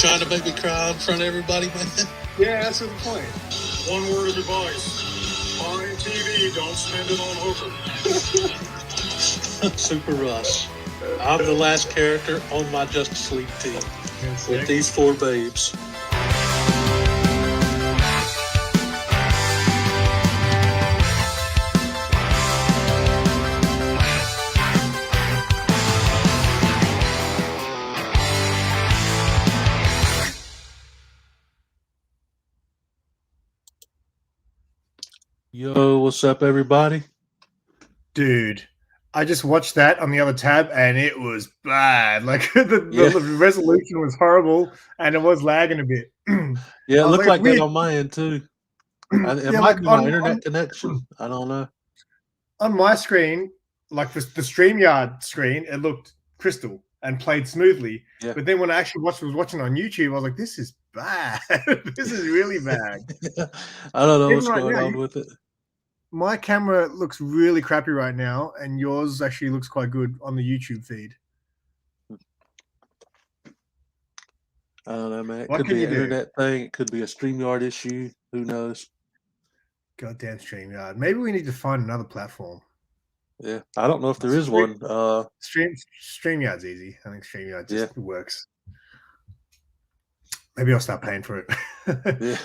trying to make me cry in front of everybody, man? Yeah, that's the point. One word of advice. Buy TV, don't spend it on hooker. Super Russ. I'm the last character on my Justice League team with these 4 babes. Yo, what's up, everybody? Dude, I just watched that on the other tab, and it was bad. Like, the resolution was horrible, and it was lagging a bit. Yeah, it looked like that on my end, too. It might be my internet connection. I don't know. On my screen, like the StreamYard screen, it looked crystal and played smoothly. Yeah. But then when I actually was watching on YouTube, I was like, this is bad. This is really bad. I don't know what's going on with it. My camera looks really crappy right now, and yours actually looks quite good on the YouTube feed. I don't know, man. It could be an internet thing. It could be a StreamYard issue. Who knows? Goddamn StreamYard. Maybe we need to find another platform. Yeah, I don't know if there is one. StreamYard's easy. I think StreamYard just works. Maybe I'll start paying for it. Yeah.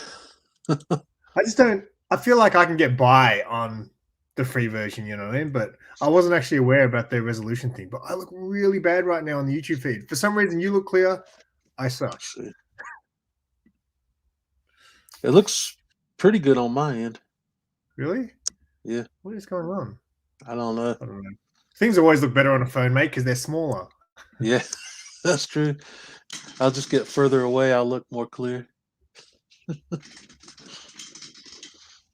I just don't. I feel like I can get by on the free version, you know what I mean? But I wasn't actually aware about the resolution thing. But I look really bad right now on the YouTube feed. For some reason, you look clear. I suck. It looks pretty good on my end. Really? Yeah. What is going on? I don't know. Things always look better on a phone, mate, because they're smaller. Yeah, that's true. I'll just get further away. I'll look more clear.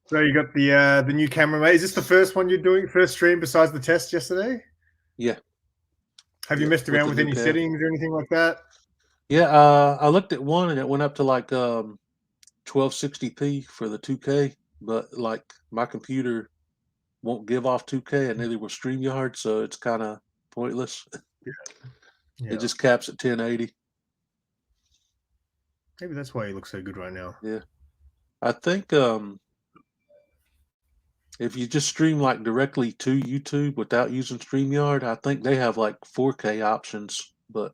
So you got the new camera, mate. Is this the first one you're doing, first stream besides the test yesterday? Yeah. Have you messed around with any settings or anything like that? Yeah, I looked at one and it went up to like 1260p for the 2K, but like my computer won't give off 2K, and neither will StreamYard, so it's kind of pointless. Yeah. It just caps at 1080. Maybe that's why you look so good right now. Yeah, I think if you just stream like directly to YouTube without using StreamYard, I think they have like 4K options. But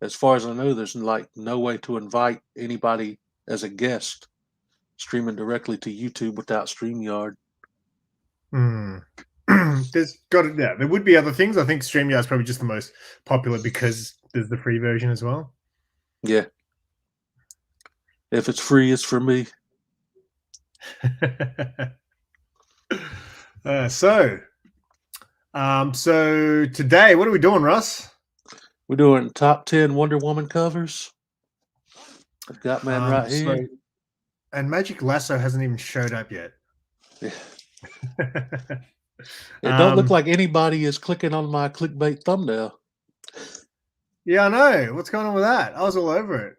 as far as I know, there's like no way to invite anybody as a guest streaming directly to YouTube without StreamYard. There's got it. Yeah, there would be other things. I think StreamYard is probably just the most popular because there's the free version as well. Yeah. If it's free, it's for me. So today, what are we doing, Russ? We're doing top 10 Wonder Woman covers. I've got man right here. And Magic Lasso hasn't even showed up yet. Yeah. It don't look like anybody is clicking on my clickbait thumbnail. Yeah, I know. What's going on with that? I was all over it.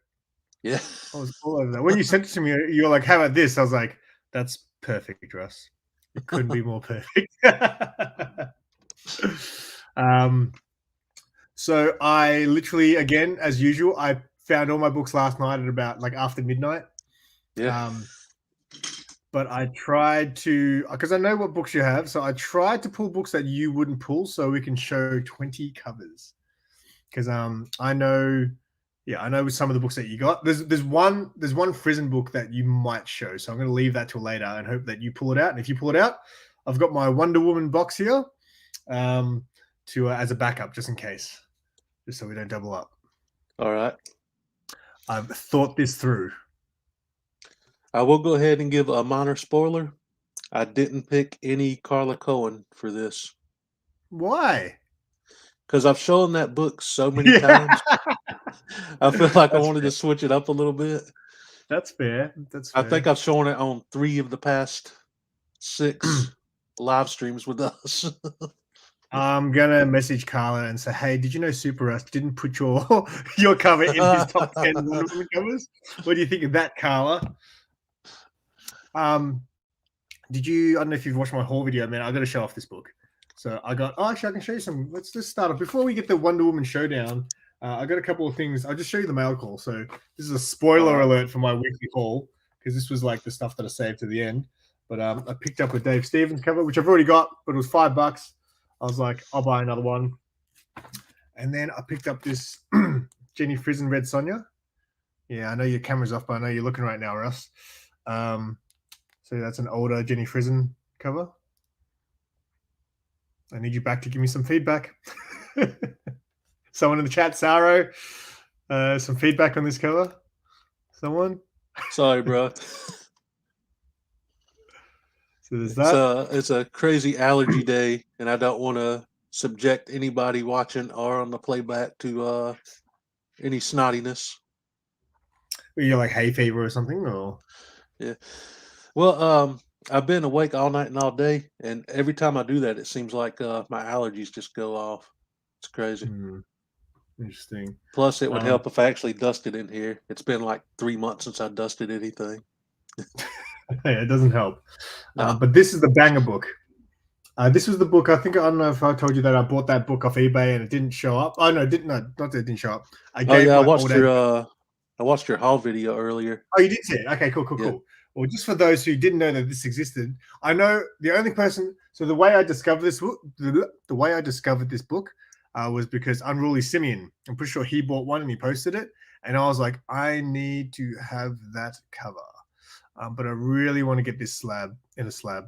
Yeah. I was all over that. When you sent it to me, you were like, how about this? I was like, that's perfect, Russ. It couldn't be more perfect. So I literally, again, as usual, I found all my books last night at about like after midnight. Yeah. But I tried to, because I know what books you have, so I tried to pull books that you wouldn't pull so we can show 20 covers. Because I know with some of the books that you got, there's one Frizen book that you might show. So I'm going to leave that till later and hope that you pull it out. And if you pull it out, I've got my Wonder Woman box here to as a backup just in case, just so we don't double up. All right. I've thought this through. I will go ahead and give a minor spoiler. I didn't pick any Carla Cohen for this. Why? Because I've shown that book so many times. I feel like I wanted to switch it up a little bit. That's fair. I think I've shown it on 3 of the past 6 live streams with us. I'm gonna message Carla and say, "Hey, did you know Super Russ didn't put your cover in his top 10 Wonder Woman covers? What do you think of that, Carla?" Did you? I don't know if you've watched my haul video, man. I got to show off this book. So I got. Oh, actually, I can show you some. Let's just start off before we get the Wonder Woman showdown. I got a couple of things. I'll just show you the mail call. So this is a spoiler alert for my weekly haul because this was like the stuff that I saved to the end. But I picked up a Dave Stevens cover, which I've already got, but it was $5. I was like, I'll buy another one. And then I picked up this Jenny Frizen Red Sonja. Yeah, I know your camera's off, but I know you're looking right now, Russ. So that's an older Jenny Frizen cover. I need you back to give me some feedback. Someone in the chat, Saro, some feedback on this cover. Someone? Sorry, bro. So there's that. It's a crazy allergy day, and I don't want to subject anybody watching or on the playback to any snottiness. You're like hay fever or something, or yeah. Well, I've been awake all night and all day, and every time I do that, it seems like my allergies just go off. It's crazy. Interesting. Plus, it would help if I actually dusted in here. It's been like 3 months since I dusted anything. Yeah, it doesn't help. No. But this is the banger book. This was the book. I don't know if I told you that I bought that book off eBay and it didn't show up. Oh no, not that it didn't show up. I watched your haul video earlier. Oh, you did see it? Okay, cool. Well, just for those who didn't know that this existed, I know the only person. So the way I discovered this book, was because Unruly Simeon. I'm pretty sure he bought one and he posted it, and I was like, I need to have that cover. But I really want to get this slab in a slab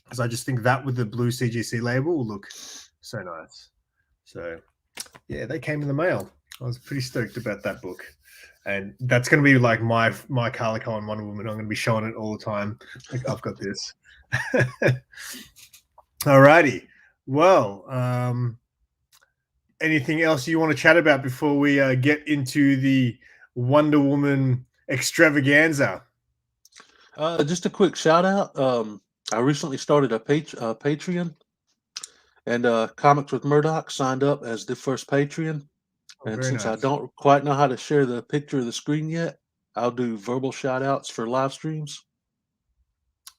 because I just think that with the blue CGC label will look so nice. So yeah, they came in the mail. I was pretty stoked about that book. And that's going to be like my Calico and Wonder Woman. I'm going to be showing it all the time. Like, I've got this. Alrighty. Well, anything else you want to chat about before we get into the Wonder Woman extravaganza? Just a quick shout out. I recently started a Patreon, and Comics with Murdoch signed up as the first Patreon. And since I don't quite know how to share the picture of the screen yet, I'll do verbal shout outs for live streams.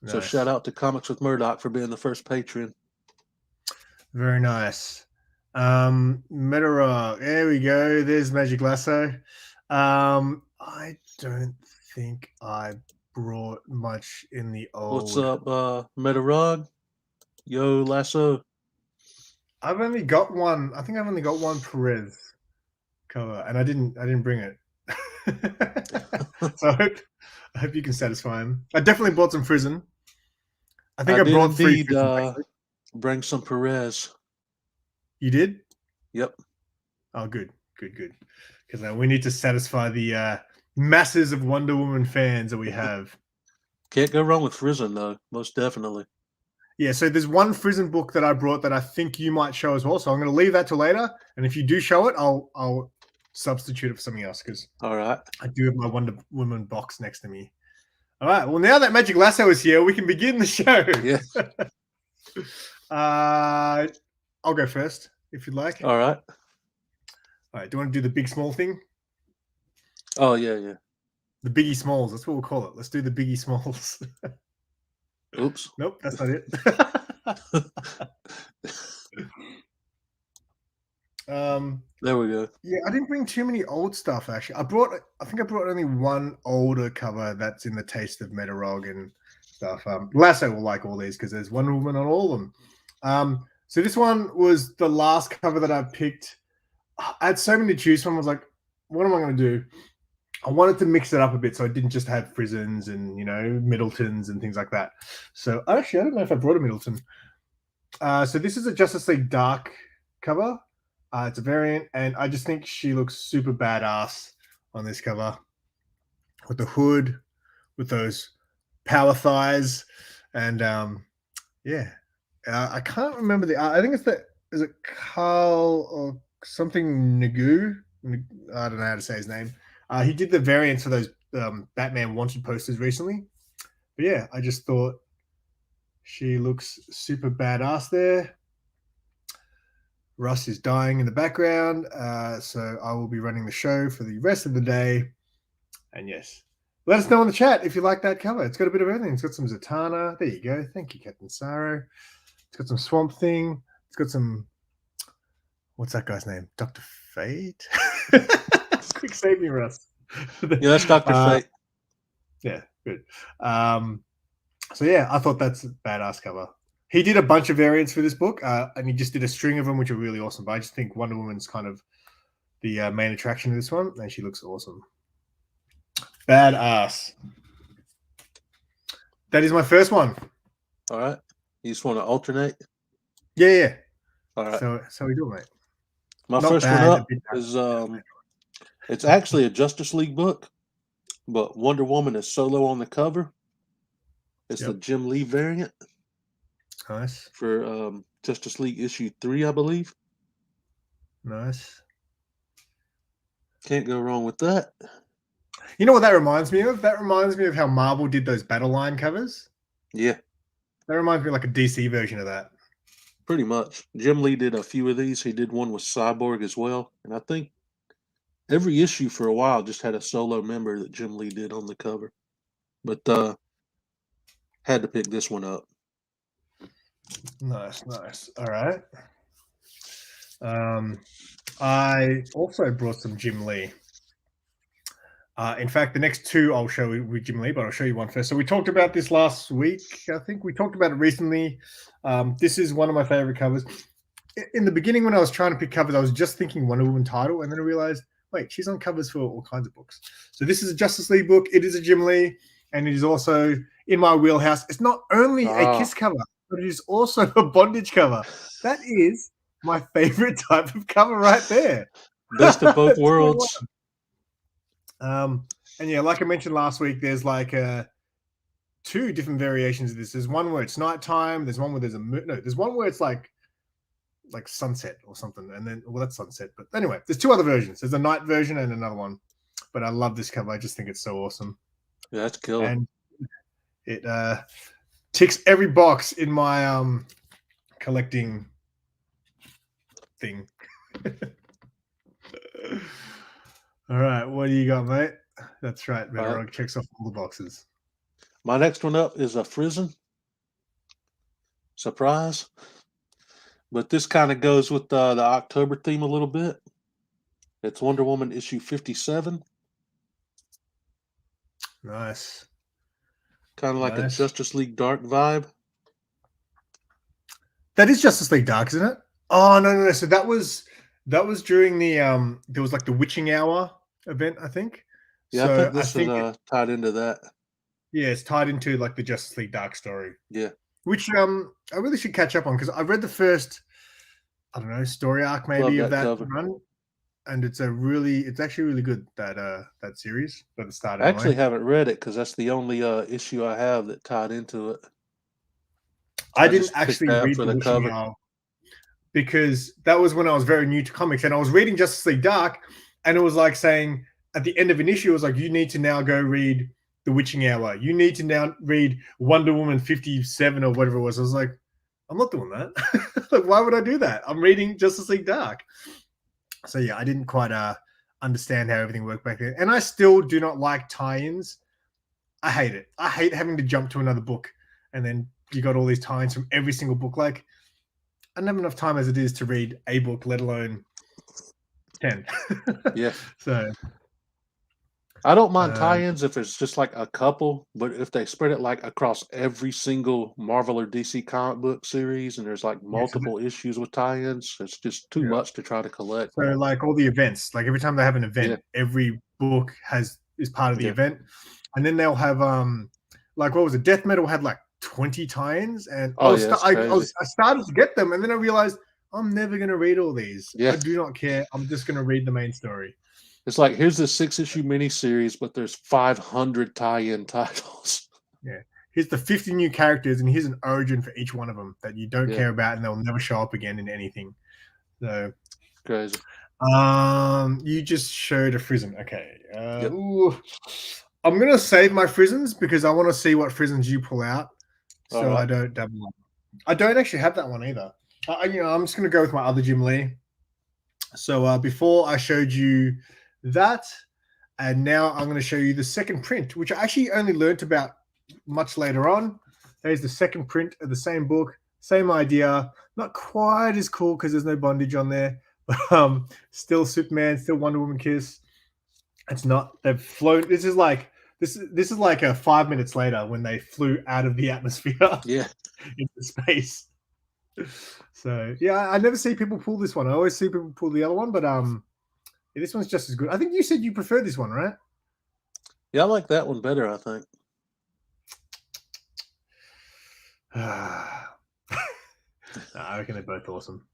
Nice. So shout out to Comics with Murdoch for being the first Patreon. Very nice. Metarog, there we go. There's Magic Lasso. I don't think I brought much in the old. What's up, Metarog? Yo, Lasso. I've only got one. I think I've only got one Perez cover, and I didn't bring it. So I hope you can satisfy him. I definitely bought some Frizen. I think I brought indeed, 3 bring some Perez. You did? Yep. Oh, good. Because we need to satisfy the masses of Wonder Woman fans that we have. Can't go wrong with Frizen, though. Most definitely. Yeah, so there's one Frizen book that I brought that I think you might show as well. So I'm going to leave that till later. And if you do show it, I'll substitute it for something else because all right, I do have my Wonder Woman box next to me. All right. Well, now that Magic Lasso is here, we can begin the show. Yeah. I'll go first if you'd like. All right. All right. Do you want to do the big small thing? Oh yeah. The Biggie Smalls. That's what we'll call it. Let's do the Biggie Smalls. Oops. Nope, that's not it. There we go. Yeah, I didn't bring too many old stuff actually. I think I brought only one older cover that's in the taste of Metarog and stuff. Lasso will like all these because there's Wonder Woman on all of them. So this one was the last cover that I picked. I had so many to choose from. I was like, what am I going to do? I wanted to mix it up a bit so I didn't just have Frizens and, Middletons and things like that. So actually, I don't know if I brought a Middleton. So this is a Justice League Dark cover. It's a variant, and I just think she looks super badass on this cover with the hood, with those power thighs, and I can't remember I think is it Carl or something Nagu? I don't know how to say his name. He did the variants for those Batman Wanted posters recently. But yeah, I just thought she looks super badass there. Russ is dying in the background, so I will be running the show for the rest of the day. And yes, let us know in the chat if you like that cover. It's got a bit of everything. It's got some Zatanna. There you go. Thank you, Captain Sorrow. It's got some Swamp Thing. It's got some what's that guy's name? Dr. Fate? Quick, save me, Russ. Yeah, that's Dr. Fate. Yeah, good. So yeah, I thought that's a badass cover. He did a bunch of variants for this book, and he just did a string of them, which are really awesome. But I just think Wonder Woman's kind of the main attraction of this one, and she looks awesome. Badass. That is my first one. All right. You just want to alternate? Yeah. All right. So we do, mate. My Not first bad, one up a bit bad. is it's actually a Justice League book, but Wonder Woman is solo on the cover. It's the Jim Lee variant. Nice. For Justice League issue 3, I believe. Nice. Can't go wrong with that. You know what that reminds me of? That reminds me of how Marvel did those Battle Line covers. Yeah. That reminds me of like a DC version of that. Pretty much. Jim Lee did a few of these. He did one with Cyborg as well. And I think every issue for a while just had a solo member that Jim Lee did on the cover. But had to pick this one up. Nice. All right. I also brought some Jim Lee. In fact, the next two I'll show you with Jim Lee, but I'll show you one first. So we talked about this last week. I think we talked about it recently. This is one of my favorite covers. In the beginning, when I was trying to pick covers, I was just thinking Wonder Woman title, and then I realized, wait, she's on covers for all kinds of books. So this is a Justice League book. It is a Jim Lee, and it is also in my wheelhouse. It's not only a Kiss cover, but it is also a bondage cover. That is my favorite type of cover right there. Best of both worlds. And yeah, like I mentioned last week, there's like two different variations of this. There's one where it's nighttime. There's one where there's there's one where it's like sunset or something. And then, well, that's sunset. But anyway, there's two other versions. There's a night version and another one. But I love this cover. I just think it's so awesome. Yeah, that's killer. And it ticks every box in my collecting thing. All right, what do you got, mate? That's right, Bedrock checks off all the boxes. My next one up is a Frison. Surprise. But this kind of goes with the October theme a little bit. It's Wonder Woman issue 57. Nice. Kind of like a Justice League Dark vibe. That is Justice League Dark, isn't it? Oh, no. So that was during the there was like the Witching Hour event, I think. Yeah, so I think this is tied into that. Yeah, it's tied into like the Justice League Dark story. Yeah. Which I really should catch up on because I read the first, I don't know, story arc maybe of that run. And it's actually really good, that series at the start. I actually haven't read it because that's the only issue I have that tied into it. I didn't actually read the cover because that was when I was very new to comics, and I was reading Justice League Dark, and it was like saying at the end of an issue, it was like, you need to now go read The Witching Hour. You need to now read Wonder Woman 57 or whatever it was. I was like, I'm not doing that. Like, why would I do that? I'm reading Justice League Dark. So yeah, I didn't quite understand how everything worked back then. And I still do not like tie-ins. I hate it. I hate having to jump to another book and then you got all these tie-ins from every single book. Like, I don't have enough time as it is to read a book, let alone 10. Yeah. So I don't mind tie-ins if it's just like a couple, but if they spread it like across every single Marvel or DC comic book series and there's like multiple issues with tie-ins, it's just too much to try to collect. So like all the events, like every time they have an event, every book is part of the event. And then they'll have like, what was it? Death Metal had like 20 tie-ins, and I started to get them, and then I realized I'm never going to read all these. I do not care. I'm just going to read the main story. It's like, here's the 6-issue miniseries, but there's 500 tie-in titles. Yeah. Here's the 50 new characters, and here's an origin for each one of them that you don't care about, and they'll never show up again in anything. So crazy. You just showed a Frison. Okay. Ooh. I'm going to save my Frisons because I want to see what Frisons you pull out. So I don't double up. I don't actually have that one either. I'm just going to go with my other Jim Lee. So before I showed you that, and now I'm going to show you the second print, which I actually only learned about much later on. There's the second print of the same book, same idea, not quite as cool because there's no bondage on there, Still Superman, still Wonder Woman kiss. It's not. They've flown. This is like 5 minutes later when they flew out of the atmosphere Yeah. into space. So yeah, I never see people pull this one. I always see people pull the other one, but this one's just as good. I think you said you prefer this one, right? Yeah, I like that one better, I think. I reckon they're both awesome.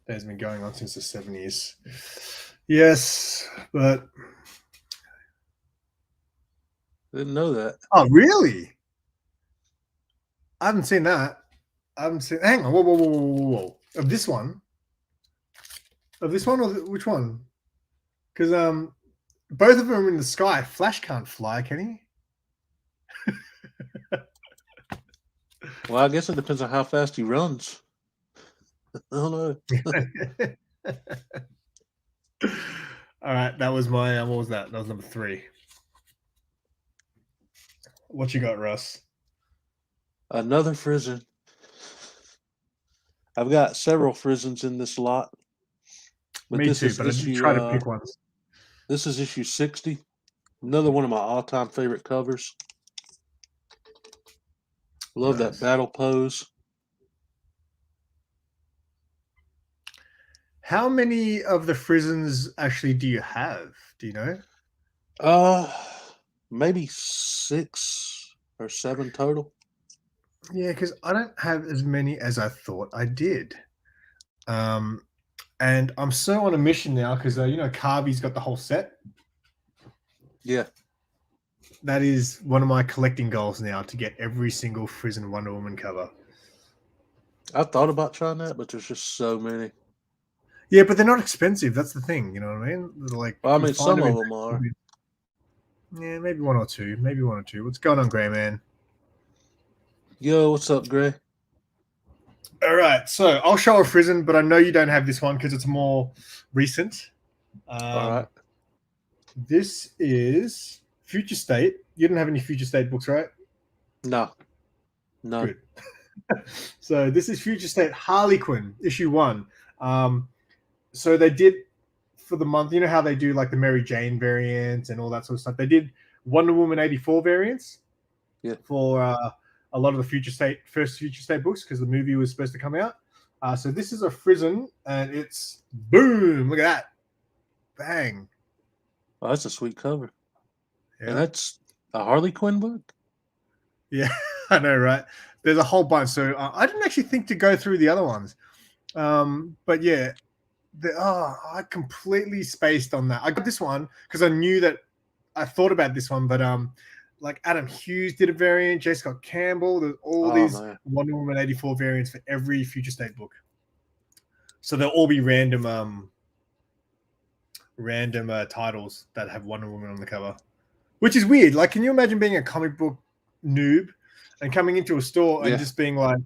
It's been going on since the 70s. Yes, but Didn't know that. oh, really? I haven't seen that. I haven't seen. Hang on, whoa! Of this one? Of this one, or which one? Because both of them are in the sky. Flash can't fly, can he? Well, I guess it depends on how fast he runs. I don't know. All right, that was my. What was that? That was number 3. What you got, Russ? Another Frisian. I've got several Frisons in this lot. But Me this too, is but I issue, did try to pick ones. This is issue 60. Another one of my all-time favorite covers. Love Nice. that battle pose. How many of the Frisons actually do you have? Do you know? Maybe 6 or 7 total. Yeah, because I don't have as many as I thought I did. And I'm so on a mission now because Carvey's got the whole set. Yeah. That is one of my collecting goals now, to get every single Frison Wonder Woman cover. I thought about trying that, but there's just so many. Yeah, but they're not expensive. That's the thing. You know what I mean? They're like, Well, I you mean, find some them of in- them are. Yeah, maybe one or two. What's going on, Gray Man? Yo, what's up, Gray? All right, so I'll show a Frison, but I know you don't have this one because it's more recent. All right. This is Future State. You didn't have any Future State books, right? No. Good. So this is Future State Harley Quinn, issue 1. So they did, for the month, you know how they do like the Mary Jane variant and all that sort of stuff. They did Wonder Woman 84 variants for a lot of the first Future State books, because the movie was supposed to come out. So this is a Frison, and it's boom! Look at that, bang! Oh, that's a sweet cover. Yeah. And that's a Harley Quinn book? Yeah, I know, right? There's a whole bunch. So I didn't actually think to go through the other ones. But yeah, I completely spaced on that. I got this one because I knew that I thought about this one, but like Adam Hughes did a variant, J. Scott Campbell, there's all these Wonder Woman 84 variants for every Future State book. So they'll all be random titles that have Wonder Woman on the cover, which is weird. Like, can you imagine being a comic book noob and coming into a store and just being like,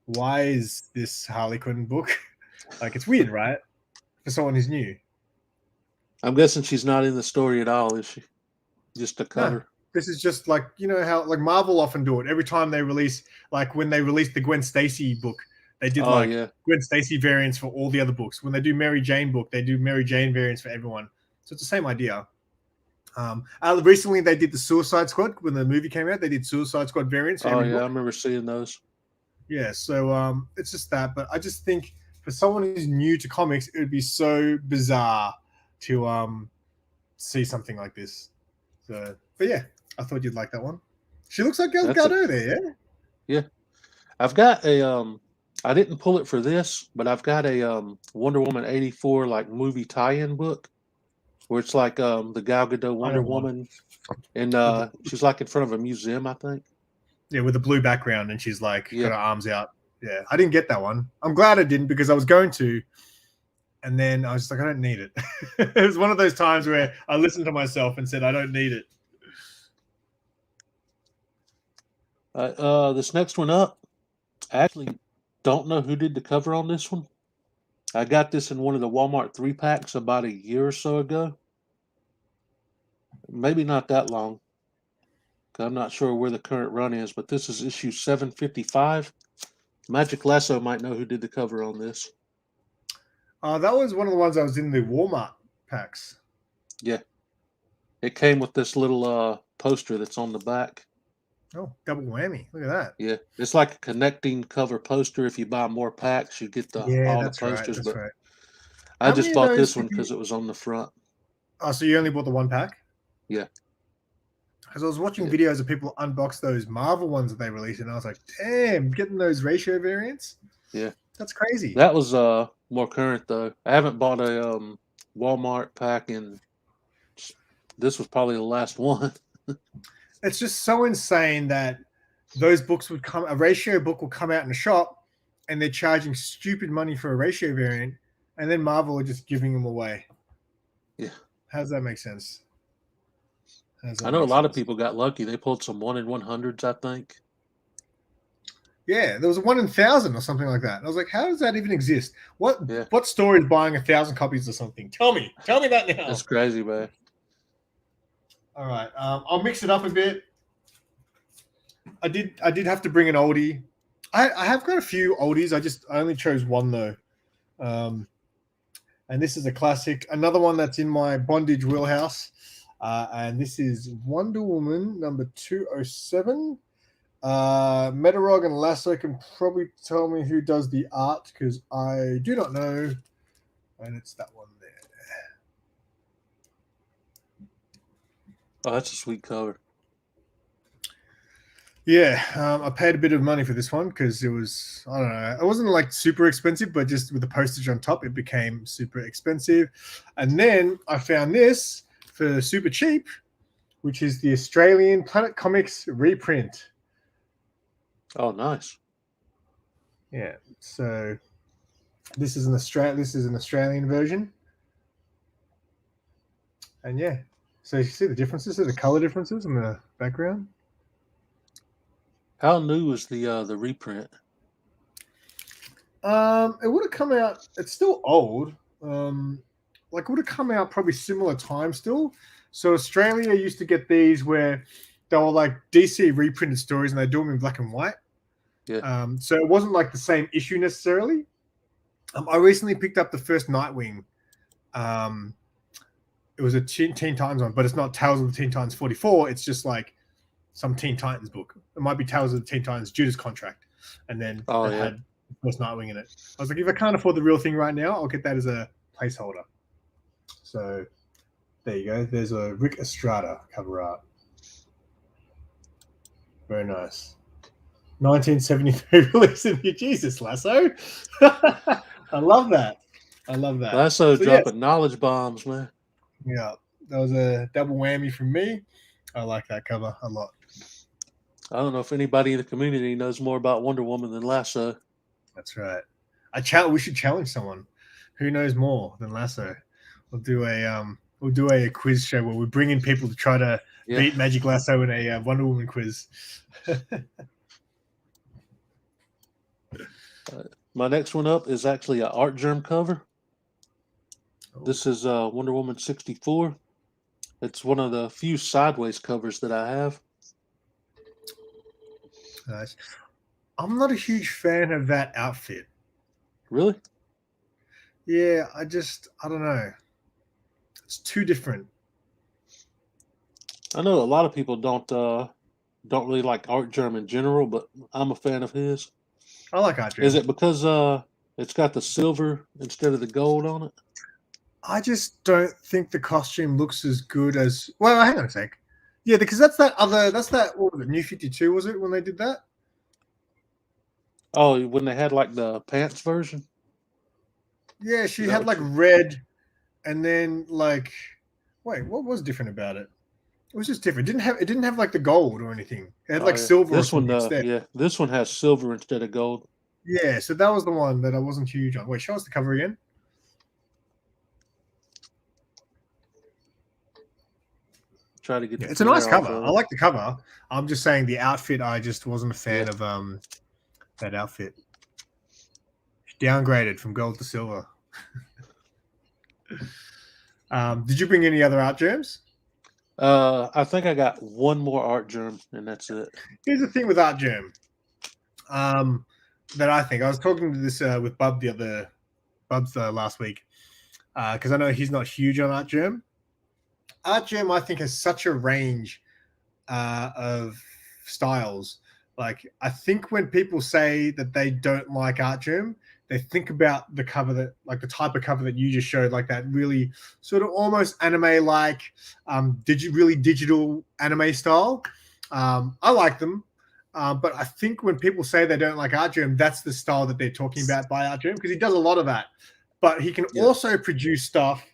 why is this Harley Quinn book? Like, it's weird, right? For someone who's new. I'm guessing she's not in the story at all, is she? Just a cover. No, this is just like, you know how like Marvel often do it. Every time they release, like when they released the Gwen Stacy book, they did Gwen Stacy variants for all the other books. When they do Mary Jane book, they do Mary Jane variants for everyone. So it's the same idea. Recently they did the Suicide Squad. When the movie came out, they did Suicide Squad variants. I remember seeing those. Yeah, so it's just that. But I just think for someone who's new to comics, it would be so bizarre to see something like this. So, but yeah, I thought you'd like that one. She looks like Gal Gadot there, yeah? Yeah. I've got a I didn't pull it for this, but I've got a Wonder Woman 84 like movie tie-in book where it's like the Gal Gadot Wonder Woman, and she's like in front of a museum, I think. Yeah, with a blue background, and she's like got her arms out. Yeah, I didn't get that one. I'm glad I didn't, because I was going to, and then I was just like, I don't need it. It was one of those times where I listened to myself and said, I don't need it. This next one up, I actually don't know who did the cover on this one. I got this in one of the Walmart 3-packs about a year or so ago. Maybe not that long. I'm not sure where the current run is, but this is issue 755. Magic Lasso might know who did the cover on this. That was one of the ones that was in the Walmart packs. Yeah. It came with this little poster that's on the back. Oh, double whammy. Look at that. Yeah. It's like a connecting cover poster. If you buy more packs, you get all the posters. That's right. I just bought this one because it was on the front. Oh, so you only bought the one pack? Yeah. Because I was watching videos of people unbox those Marvel ones that they released, and I was like, damn, getting those ratio variants? Yeah. That's crazy. That was more current, though. I haven't bought a Walmart pack in... This was probably the last one. It's just so insane that those books would come... A ratio book will come out in a shop, and they're charging stupid money for a ratio variant, and then Marvel are just giving them away. Yeah. How does that make sense? I know a lot of people got lucky. They pulled some 1 in 100s, I think. Yeah, there was a 1 in 1,000 or something like that. I was like, how does that even exist? What store is buying 1,000 copies of something? Tell me that now. That's crazy, man. All right, I'll mix it up a bit. I did have to bring an oldie. I have got a few oldies. I only chose one though. And this is a classic. Another one that's in my bondage wheelhouse. And this is Wonder Woman number 207. Metarog and Lasso can probably tell me who does the art because I do not know. And it's that one there. Oh, that's a sweet cover. Yeah, I paid a bit of money for this one because it was, I don't know, it wasn't like super expensive, but just with the postage on top, it became super expensive. And then I found this for super cheap, which is the Australian Planet Comics reprint. Oh, nice. Yeah, so this is an Australian version. And yeah, so you see the differences, the color differences in the background. How new is the reprint? It would have come out. It's still old. Like it would have come out probably similar time still. So Australia used to get these where they were like DC reprinted stories, and they do them in black and white. Yeah. So it wasn't like the same issue necessarily. I recently picked up the first Nightwing. It was a Teen Titans one, but it's not Tales of the Teen Titans 44. It's just like some Teen Titans book. It might be Tales of the Teen Titans Judas Contract, and then it had the first Nightwing in it. I was like, if I can't afford the real thing right now, I'll get that as a placeholder. So there you go. There's a Rick Estrada cover art. Very nice. 1973 release in New Jesus, Lasso. I love that. Lasso dropping knowledge bombs, man. Yeah, that was a double whammy from me. I like that cover a lot. I don't know if anybody in the community knows more about Wonder Woman than Lasso. That's right. We should challenge someone who knows more than Lasso. We'll do a quiz show where we bring in people to try to beat Magic Lasso in a Wonder Woman quiz. My next one up is actually an Art Germ cover. This is Wonder Woman 64. It's one of the few sideways covers that I have. Nice. I'm not a huge fan of that outfit. Really? Yeah, I don't know. It's too different. I know a lot of people don't really like Art Germ in general, but I'm a fan of his. I like Art Germ. Is it because it's got the silver instead of the gold on it? I just don't think the costume looks as good as. Well, hang on a sec. Yeah, because that's that. What was it? New 52 was it when they did that? Oh, when they had like the pants version. Yeah, she had like red, and then like, wait, what was different about it? It was just different. It didn't have like the gold or anything. It had like silver. This one, this one has silver instead of gold. Yeah, so that was the one that I wasn't huge on. Wait, show us the cover again. Try to get. It's a nice cover. I like the cover. I'm just saying the outfit. I just wasn't a fan of that outfit. Downgraded from gold to silver. Did you bring any other art germs? I think I got one more Art Germ, and that's it. Here's the thing with Art Germ. that I think I was talking to this with Bubs last week because I know he's not huge on Artgerm. Artgerm, I think, has such a range of styles. Like, I think when people say that they don't like Artgerm, they think about the cover that, like the type of cover that you just showed, like that really sort of almost anime-like, really digital anime style. I like them, but I think when people say they don't like Artgerm, that's the style that they're talking about by Artgerm, because he does a lot of that. But he can also produce stuff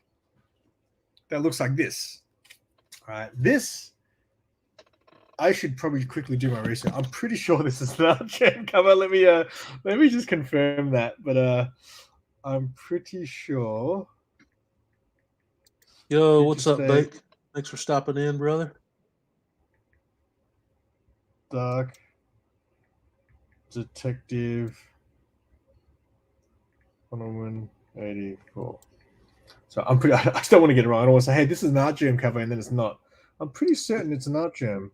that looks like this. All right, this. I should probably quickly do my research. I'm pretty sure this is an Artgerm cover. Let me just confirm that. But I'm pretty sure. Yo, what's up, Bake? Thanks for stopping in, brother. Dark Detective 184. So I'm pretty. I just don't want to get it wrong. I don't want to say, "Hey, this is an Artgerm cover," and then it's not. I'm pretty certain it's an Artgerm.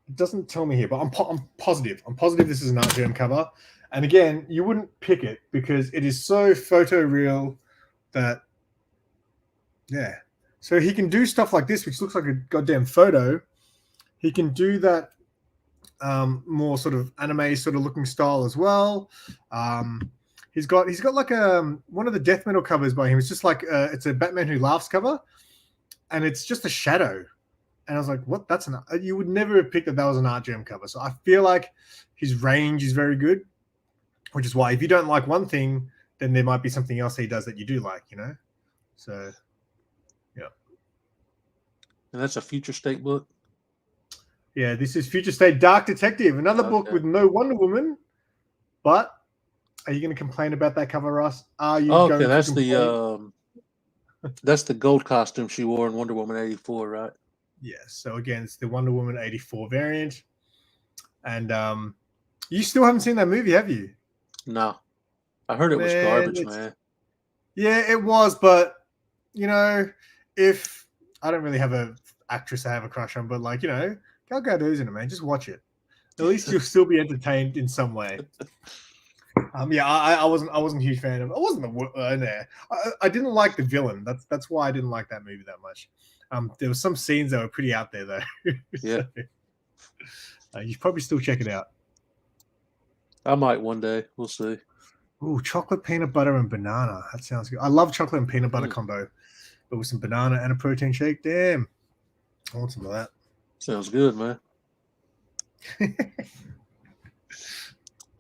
It doesn't tell me here, but I'm positive. I'm positive this is an Artgerm cover. And again, you wouldn't pick it because it is so photoreal that, yeah. So he can do stuff like this, which looks like a goddamn photo. He can do that more sort of anime sort of looking style as well. He's got like one of the death metal covers by him. It's just like it's a Batman Who Laughs cover, and it's just a shadow. And I was like, what? You would never have picked that was an Artgerm cover. So I feel like his range is very good, which is why if you don't like one thing, then there might be something else he does that you do like, you know? So, yeah. And that's a Future State book? Yeah, this is Future State Dark Detective, another book with no Wonder Woman. But are you going to complain about that cover, Russ? Are you going to complain? That's the gold costume she wore in Wonder Woman 84, right? Yes. So again, it's the Wonder Woman 84 variant. And you still haven't seen that movie, have you? No. I heard it was garbage, man. Yeah, it was, but you know, if I don't really have an actress I have a crush on, but like, you know, Gal Gadot's in it, man. Just watch it. At least you'll still be entertained in some way. Yeah, I wasn't a huge fan of it. I wasn't I didn't like the villain. That's why I didn't like that movie that much. There were some scenes that were pretty out there, though. Yeah. So, you should probably still check it out. I might one day. We'll see. Ooh, chocolate, peanut butter, and banana. That sounds good. I love chocolate and peanut butter combo, but with some banana and a protein shake. Damn. I want some of that. Sounds good, man.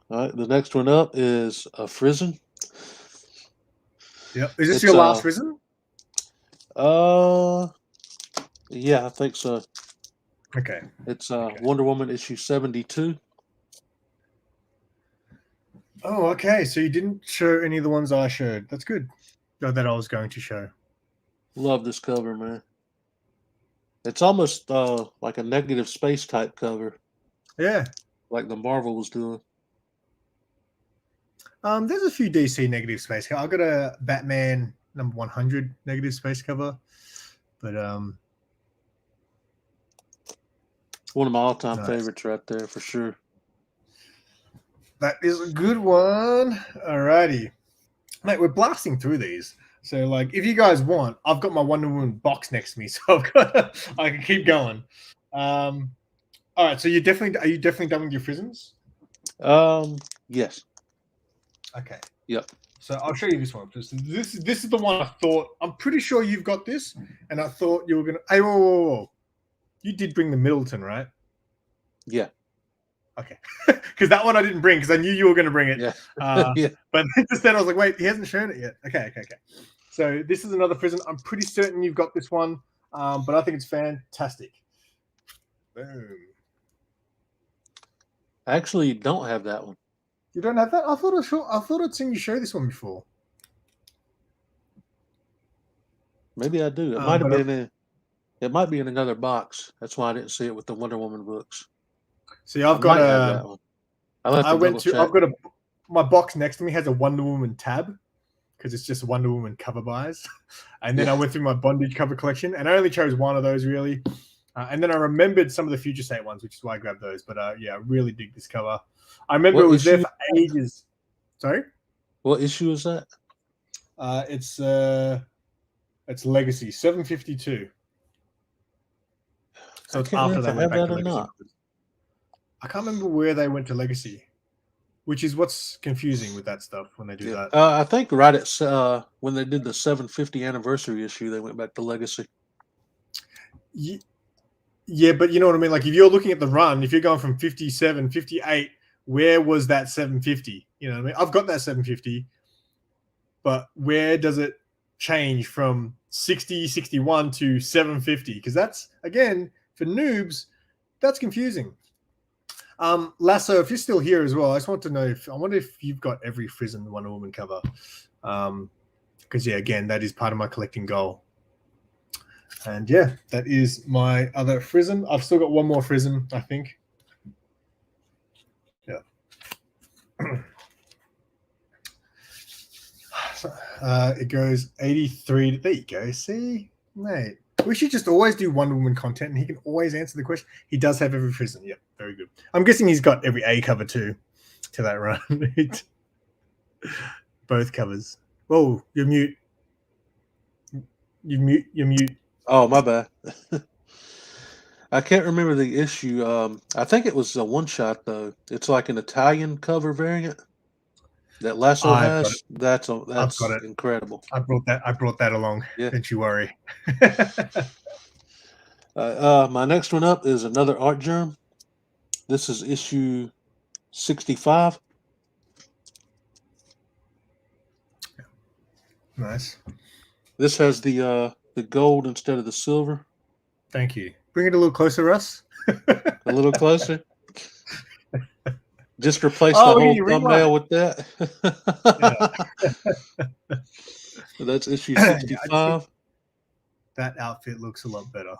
All right, the next one up is a Frizzen. Yep. Is this your last Frizzen? Yeah, I think so. Okay. It's Wonder Woman issue 72. Oh, okay. So you didn't show any of the ones I showed. That's good. Or that I was going to show. Love this cover, man. It's almost like a negative space type cover. Yeah. Like the Marvel was doing. There's a few DC negative space cover. I've got a Batman number 100 negative space cover, but one of my all-time favorites right there for sure. That is a good one. Alrighty, mate, we're blasting through these. So, like, if you guys want, I've got my Wonder Woman box next to me, so I can keep going. All right, so are you definitely done with your Frizzens? Yes. Okay. Yep. So I'll show you this one. This is the one I thought. I'm pretty sure you've got this, and I thought you were gonna. Hey, whoa! You did bring the Middleton, right? Yeah. Okay. Because that one I didn't bring because I knew you were going to bring it. Yeah. Yeah. But just then I was like, wait, he hasn't shown it yet. Okay. So this is another Frizzen. I'm pretty certain you've got this one, but I think it's fantastic. Boom. I actually don't have that one. You don't have that? I thought I'd seen you show this one before. Maybe I do. It might have been it might be in another box. That's why I didn't see it with the Wonder Woman books. See, I've got my box next to me has a Wonder Woman tab because it's just Wonder Woman cover buys. And then I went through my bondage cover collection and I only chose one of those really. And then I remembered some of the Future State ones, which is why I grabbed those. But yeah, I really dig this cover. I remember What it was there issue? for ages. Sorry? What issue is that? It's Legacy 752. So I it's can't after remember they if I went have back to that or Legacy. not. I can't remember where they went to Legacy, which is what's confusing with that stuff when they do that. I think right at when they did the 750 anniversary issue, they went back to Legacy. Yeah, but you know what I mean? Like if you're looking at the run, if you're going from 57, 58, where was that 750? You know what I mean? I've got that 750, but where does it change from 60, 61 to 750? Because that's, again, for noobs, that's confusing. Lasso, if you're still here as well, I just want to know I wonder if you've got every Frizen Wonder Woman cover. Because yeah, again, that is part of my collecting goal. And yeah, that is my other Frizen. I've still got one more Frizen, I think. Yeah. It goes 83. There you go. See, mate. We should just always do Wonder Woman content, and he can always answer the question. He does have every Frizen. Yep, very good. I'm guessing he's got every A cover too, to that run. Both covers. Whoa, you're mute. You're mute. Oh, my bad. I can't remember the issue. I think it was a one-shot, though. It's like an Italian cover variant that Lasso I've got has. That's got it. incredible. I brought that along. Yeah. Don't you worry. My next one up is another art germ. This is issue 65. Nice. This has the gold instead of the silver. Thank you. Bring it a little closer, Russ. A little closer. Just replace Oh, the whole you thumbnail with that. So that's issue 65. That outfit looks a lot better.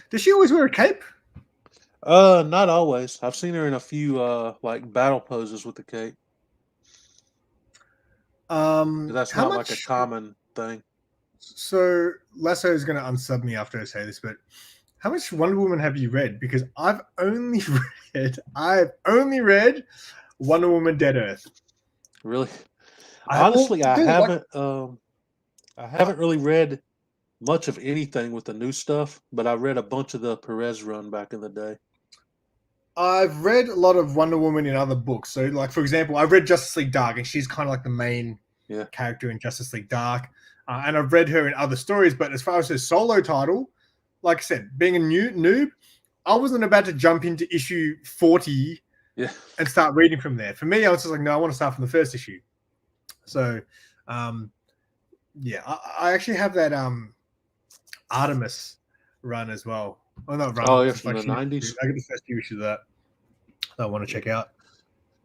Does she always wear a cape? Not always. I've seen her in a few like battle poses with the cape. That's how not much, like a common thing. So Lasso is going to unsub me after I say this, but how much Wonder Woman have you read? Because I've only read Wonder Woman Dead Earth. Really? Honestly, I haven't really read much of anything with the new stuff, but I read a bunch of the Perez run back in the day. I've read a lot of Wonder Woman in other books. So, like, for example, I read Justice League Dark, and she's kind of like the main character in Justice League Dark. And I've read her in other stories, but as far as her solo title, like I said, being a noob, I wasn't about to jump into issue 40 and start reading from there. For me, I was just like, no, I want to start from the first issue. So, yeah, I actually have that Artemis run as well. Oh, not run. Oh, yeah, from the 90s. I got the first few issues of that I want to check out.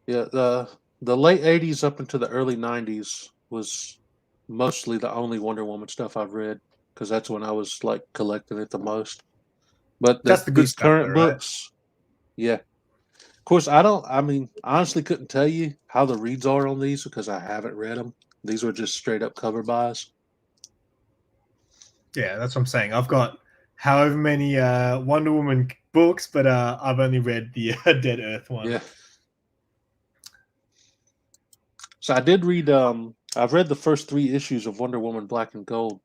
Yeah, the late 80s up into the early 90s was mostly the only Wonder Woman stuff I've read, because that's when I was like collecting it the most. But that's the good these stuff, current though, right? books, yeah. Of course, I honestly couldn't tell you how the reads are on these because I haven't read them. These were just straight up cover buys. Yeah, that's what I'm saying. I've got however many Wonder Woman books, but I've only read the Dead Earth one. Yeah. So I did read. I've read the first 3 issues of Wonder Woman Black and Gold.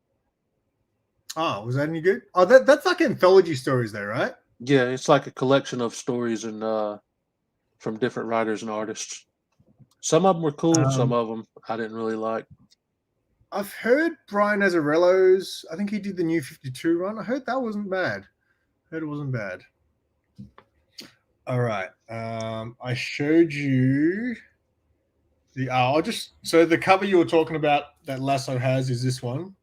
Oh, was that any good? Oh, that's like anthology stories, though, right? Yeah, it's like a collection of stories and from different writers and artists. Some of them were cool. Some of them I didn't really like. I've heard Brian Azzarello's. I think he did the New 52 run. I heard that wasn't bad. Heard it wasn't bad. All right. I showed you the. So the cover you were talking about that Lasso has is this one.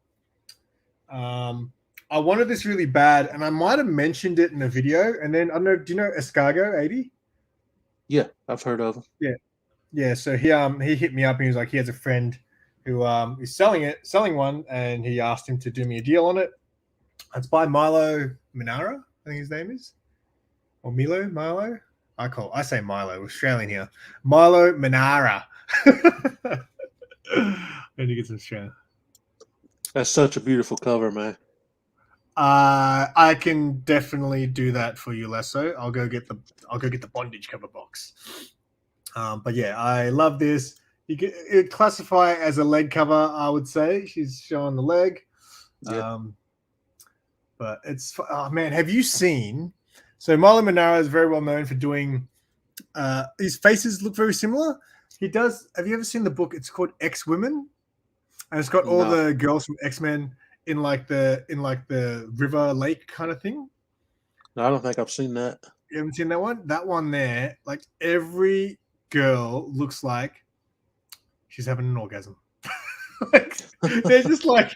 I wanted this really bad, and I might have mentioned it in a video. And then I don't know. Do you know Escargot 80? Yeah, I've heard of him. Yeah. So he hit me up and he was like, he has a friend who is selling one, and he asked him to do me a deal on it. It's by Milo Manara, I think his name is, or Milo. I say Milo. Australian here. Milo Manara. I need to get some Australian. That's such a beautiful cover, man. I can definitely do that for you, Lasso. I'll go get the bondage cover box. But yeah, I love this. It classify as a leg cover, I would say. She's showing the leg. Yeah. But it's man, have you seen? So Marlon Monaro is very well known for doing. His faces look very similar. He does. Have you ever seen the book? It's called X Women, and it's got all No. the girls from X-Men in like the river lake kind of thing. No, I don't think I've seen that. You haven't seen that one? That one there, like every girl looks like she's having an orgasm. Like, they're just like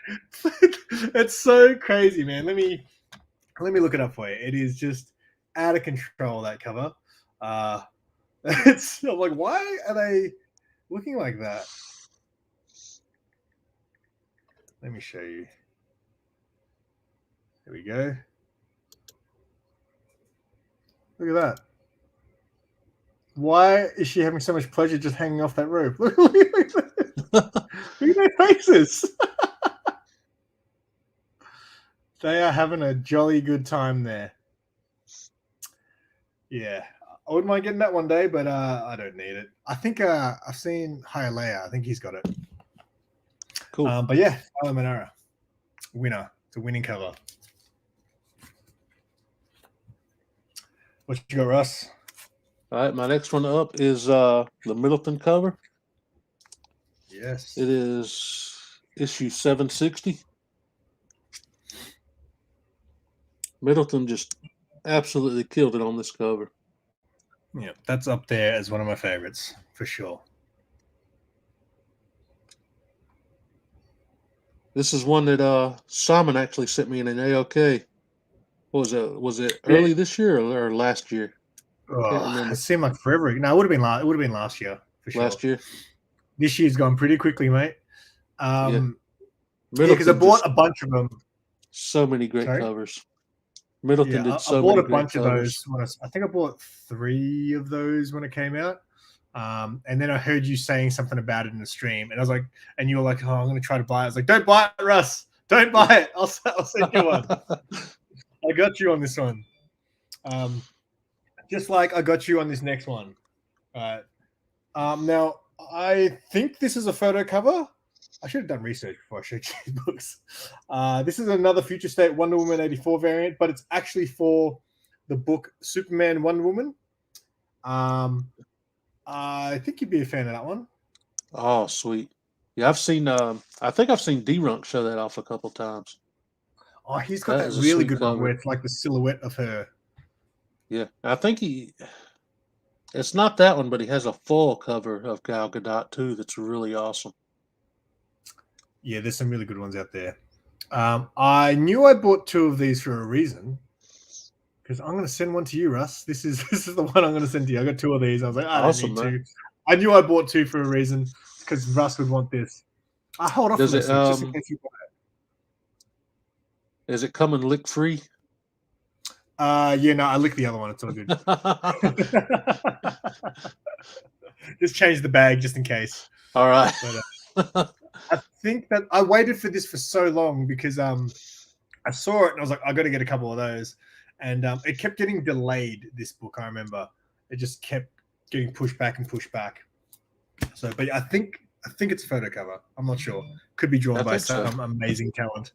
it's so crazy, man. Let me look it up for you. It is just out of control, that cover. I'm like, why are they looking like that? Let me show you. There we go. Look at that. Why is she having so much pleasure just hanging off that rope? Look at their faces. They are having a jolly good time there. Yeah. I wouldn't mind getting that one day, but I don't need it. I think I've seen Hialeah. I think he's got it. Cool. But yeah, Marlon Monaro. Winner. It's a winning cover. What you got, Russ? All right, my next one up is the Middleton cover. Yes. It is issue 760. Middleton just absolutely killed it on this cover. Yeah, that's up there as one of my favorites for sure. This is one that Simon actually sent me in an AOK. What was it? Was it early this year or last year? Can't remember. It seemed like forever. No, it would have been last year for sure. Last year. This year's gone pretty quickly, mate. Yeah, because I bought a bunch of them. So many great covers. Middleton did so I bought many a bunch great of covers. those. I think I bought 3 of those when it came out. And then I heard you saying something about it in the stream, and I was like, and you were like, "Oh, I'm going to try to buy it." I was like, "Don't buy it, Russ. Don't buy it. I'll send you one." I got you on this one. Just like I got you on this next one. Now I think this is a photo cover. I should have done research before I showed you these books. This is another Future State Wonder Woman 84 variant, but it's actually for the book Superman Wonder Woman. I think you'd be a fan of that one. Oh, sweet. Yeah, I've seen. I think I've seen D-Runk show that off a couple times. Oh, he's got that really good one where it's like the silhouette of her. Yeah, I think it's not that one, but he has a full cover of Gal Gadot too. That's really awesome. Yeah, there's some really good ones out there. I knew I bought 2 of these for a reason, because I'm going to send one to you, Russ. This is the one I'm going to send to you. I got 2 of these. I was like, I don't need 2. I knew I bought 2 for a reason, because Russ would want this. I hold off on this just in case you buy it. Does it come and lick free? Yeah, no, I licked the other one. It's all good. Just change the bag just in case. All right. But, I think that I waited for this for so long because I saw it and I was like, I got to get a couple of those, and it kept getting delayed. This book, I remember, it just kept getting pushed back and pushed back. So, but I think it's a photo cover. I'm not sure. Could be drawn by some amazing talent.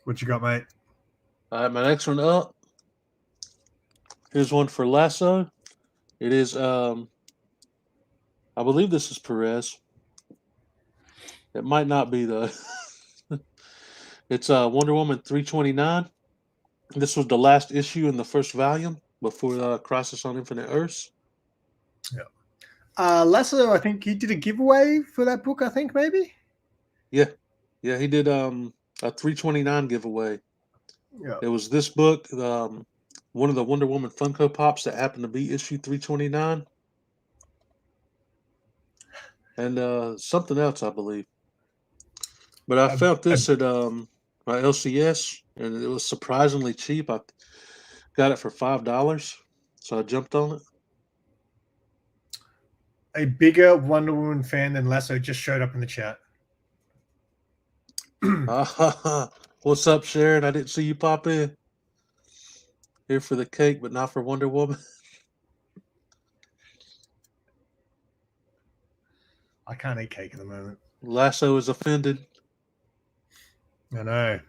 What you got, mate? All right, my next one up. Here's one for Lasso. It is, I believe this is Perez. It might not be though. It's Wonder Woman 329. This was the last issue in the first volume before Crisis on Infinite Earths. Yeah. Lasso, I think he did a giveaway for that book. I think maybe. Yeah, he did a 329 giveaway. Yeah. It was this book, one of the Wonder Woman Funko Pops that happened to be issue 329. And something else, I believe. But I found this at my LCS, and it was surprisingly cheap. I got it for $5, so I jumped on it. A bigger Wonder Woman fan than Lasso just showed up in the chat. What's up, Sharon? I didn't see you pop in. Here for the cake, but not for Wonder Woman. I can't eat cake at the moment. Lasso is offended. I know.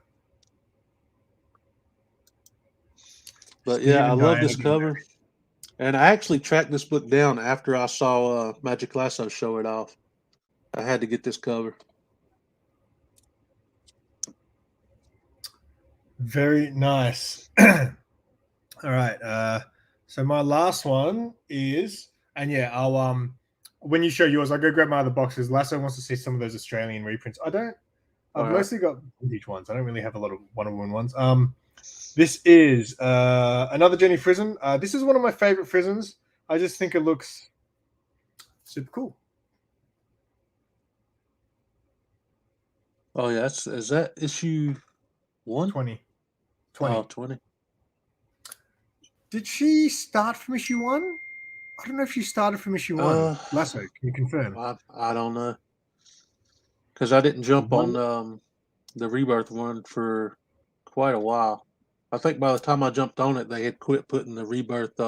But Steve yeah, I and love Diana this cover. And I actually tracked this book down after I saw Magic Lasso show it off. I had to get this cover. Very nice. All right. So my last one is, and yeah, I'll when you show yours, I'll go grab my other boxes. Lasso wants to see some of those Australian reprints. I've All right. mostly got vintage ones. I don't really have a lot of Wonder Woman ones. This is another Jenny Frison. This is one of my favorite Frisons. I just think it looks super cool. Oh yeah, is that issue 1? 20. Oh, 20. Did she start from issue 1? I don't know if she started from issue 1. Lasso, can you confirm? I don't know. Because I didn't jump on the Rebirth one for quite a while. I think by the time I jumped on it, they had quit putting the Rebirth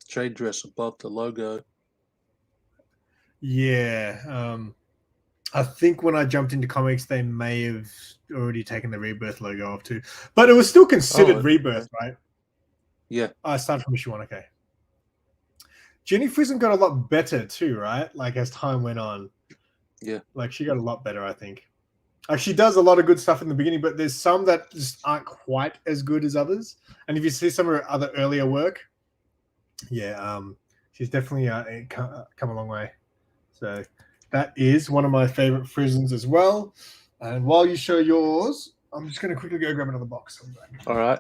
trade dress above the logo. Yeah. I think when I jumped into comics, they may have already taken the Rebirth logo off too. But it was still considered Rebirth, right? Yeah. I started from issue 1, okay. Jenny Frison got a lot better too, right? Like as time went on. Yeah. Like she got a lot better, I think. Like she does a lot of good stuff in the beginning, but there's some that just aren't quite as good as others. And if you see some of her other earlier work, yeah, she's definitely come a long way. So that is one of my favorite Frisons as well. And while you show yours, I'm just going to quickly go grab another box. All right.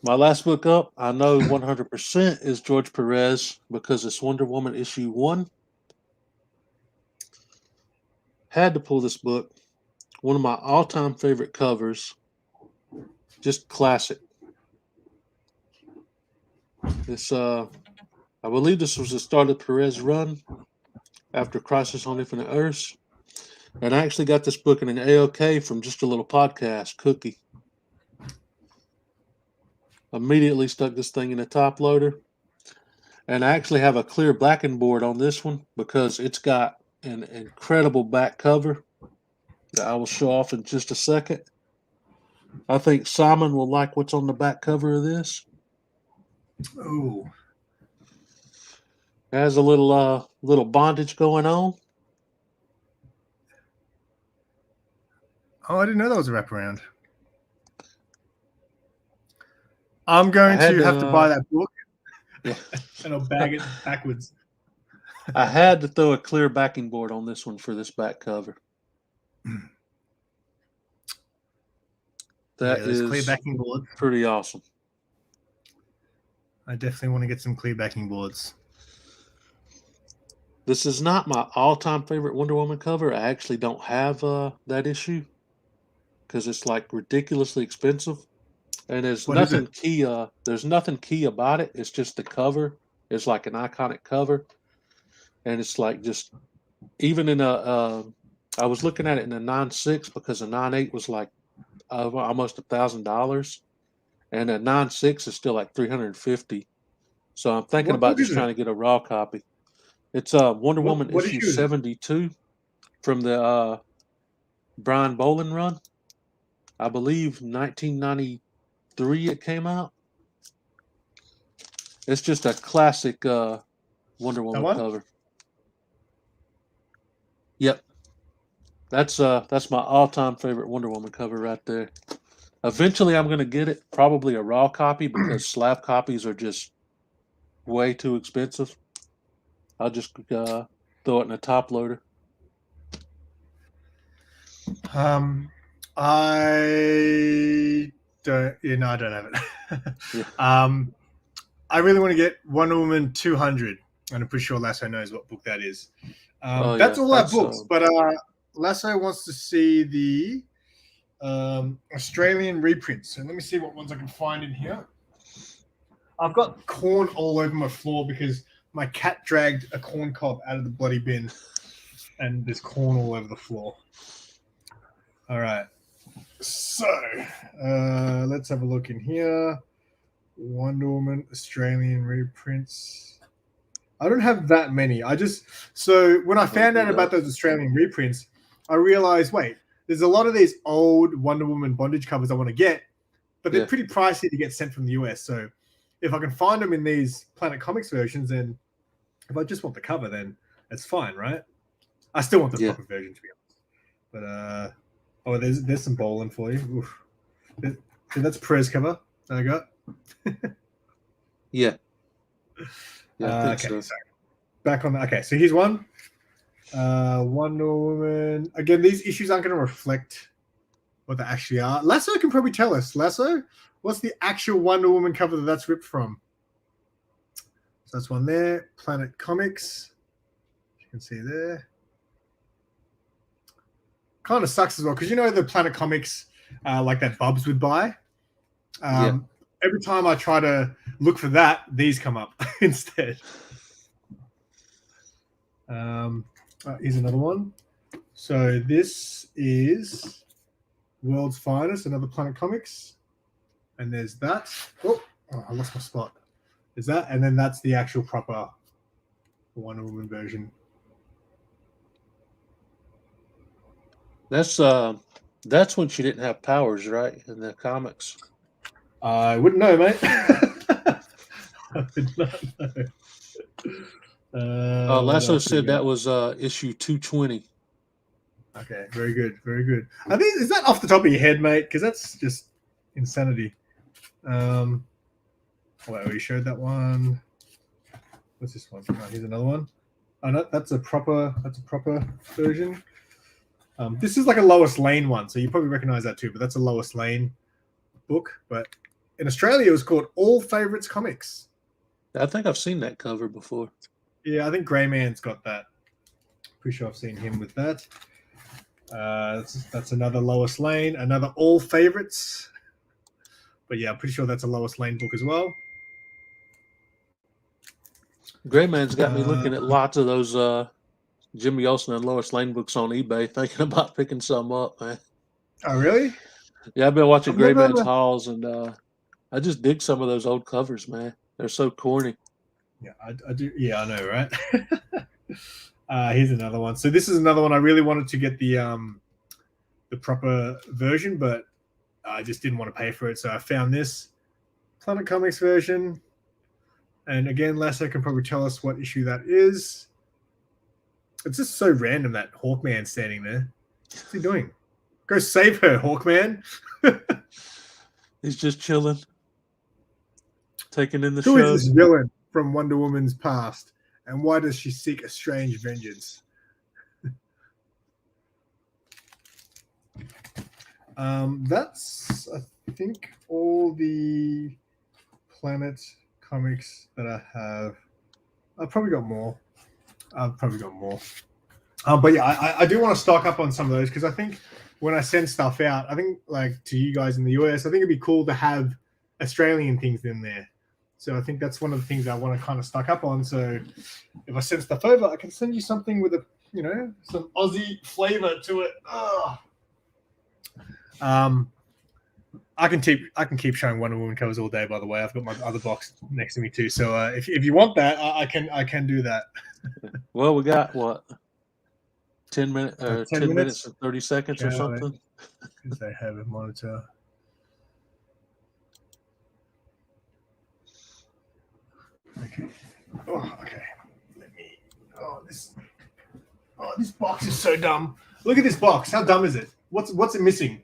My last book up, I know 100% is George Perez because it's Wonder Woman issue 1. Had to pull this book. One of my all-time favorite covers. Just classic. This, I believe this was the start of Perez run after Crisis on Infinite Earths. And I actually got this book in an AOK from just a little podcast, Cookie. Immediately stuck this thing in a top loader. And I actually have a clear backing board on this one because it's got an incredible back cover that I will show off in just a second. I think Simon will like what's on the back cover of this. Oh. It has a little bondage going on. Oh, I didn't know that was a wraparound. I'm going to have to buy that book and I'll bag it backwards. I had to throw a clear backing board on this one for this back cover. That is clear backing boards. Pretty awesome. I definitely want to get some clear backing boards. This is not my all-time favorite Wonder Woman cover. I actually don't have that issue because it's like ridiculously expensive. And there's nothing key. There's nothing key about it. It's just the cover. It's like an iconic cover, and it's like just even in a. I was looking at it in a 9.6 because a 9.8 was like almost $1,000, and a 9.6 is still like $350. So I'm thinking about just trying to get a raw copy. It's Wonder Woman issue 72 from the Brian Bolin run. I believe 1993 it came out. It's just a classic Wonder Woman cover. Yep. That's my all-time favorite Wonder Woman cover right there. Eventually I'm going to get it, probably a raw copy because slab copies are just way too expensive. I'll just throw it in a top loader. I don't. I don't have it. I really want to get Wonder Woman 200. I'm pretty sure Lasso knows what book that is. That's all our books, but Lasso wants to see the Australian reprints. So let me see what ones I can find in here. I've got corn all over my floor because my cat dragged a corn cob out of the bloody bin, and there's corn all over the floor. All right. So let's have a look in here. Wonder Woman Australian reprints. I don't have that many. So when I found out about those Australian reprints, I realized, wait, there's a lot of these old Wonder Woman bondage covers I want to get, but they're pretty pricey to get sent from the US. So if I can find them in these Planet Comics versions, then if I just want the cover, then it's fine, right? I still want the proper version, to be honest. But there's some bowling for you. Oof. That's Perez cover that I got. Yeah, I think okay, so. Back on the okay. So here's one. Wonder Woman. Again, these issues aren't going to reflect what they actually are. Lasso can probably tell us. Lasso, what's the actual Wonder Woman cover that's ripped from? So that's one there. Planet Comics. You can see there. Kind of sucks as well because the Planet Comics like that Bubs would buy. Every time I try to look for that, these come up instead. Here's another one. So this is World's Finest, another Planet Comics. And there's that. Oh, I lost my spot. There's that. And then that's the actual proper Wonder Woman version. That's when she didn't have powers, right? In the comics. I wouldn't know, mate. I would not know. Lasso said that was issue 220. Okay, very good, very good. I think is that off the top of your head, mate? Because that's just insanity. Wait, we showed that one. What's this one? Oh, here's another one. Oh, no, that's a proper version. This is like a Lois Lane one, so you probably recognize that too. But that's a Lois Lane book. But in Australia, it was called All Favorites Comics. I think I've seen that cover before. Yeah, I think Grey Man's got that. Pretty sure I've seen him with that. That's another Lois Lane, another All Favorites. But yeah, I'm pretty sure that's a Lois Lane book as well. Grey Man's got me looking at lots of those Jimmy Olsen and Lois Lane books on eBay, thinking about picking some up, man. Oh, really? Yeah, I've been watching Grey Man's hauls, and I just dig some of those old covers, man. They're so corny. Yeah, I do. Yeah, I know, right? Here's another one. So this is another one. I really wanted to get the proper version, but I just didn't want to pay for it. So I found this Planet Comics version. And again, Lasso can probably tell us what issue that is. It's just so random that Hawkman standing there. What's he doing? Go save her, Hawkman. He's just chilling, taking in the show. Who is this villain from Wonder Woman's past? And why does she seek a strange vengeance? That's, I think, all the Planet Comics that I have. I've probably got more. But yeah, I do want to stock up on some of those because I think when I send stuff out, I think like to you guys in the US, I think it'd be cool to have Australian things in there. So I think that's one of the things I want to kind of stock up on. So if I send stuff over, I can send you something with some Aussie flavor to it. I can keep showing Wonder Woman covers all day. By the way, I've got my other box next to me too. So if you want that, I can do that. Well, we got what 10 minutes, 10 minutes and 30 seconds or something. Because they have a monitor. Okay. Oh, okay. This box is so dumb. Look at this box. How dumb is it? What's it missing?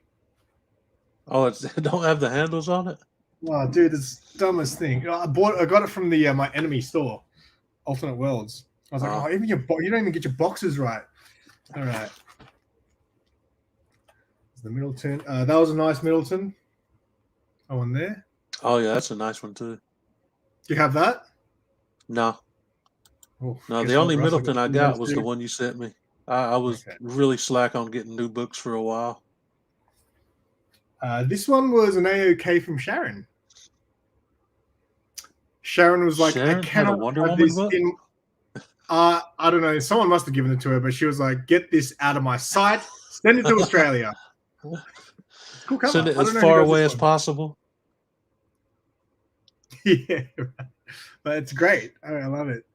Oh, it don't have the handles on it. Oh, dude, it's the dumbest thing. I got it from the my enemy store, Alternate Worlds. I was like, even you don't even get your boxes right. All right. The Middleton. That was a nice Middleton. Oh, one there. Oh yeah, that's a nice one too. Do you have that? No. Oh, No, the only Middleton I got was the one you sent me. I was really slack on getting new books for a while. This one was an AOK from Sharon. Sharon was like, Sharon I cannot Wonder have Woman this book? in. I don't know. Someone must have given it to her, but she was like, get this out of my sight. Send it to Australia. Cool cover. Send it I as don't know who far does away this as one. possible. Yeah, right. But it's great. I love it.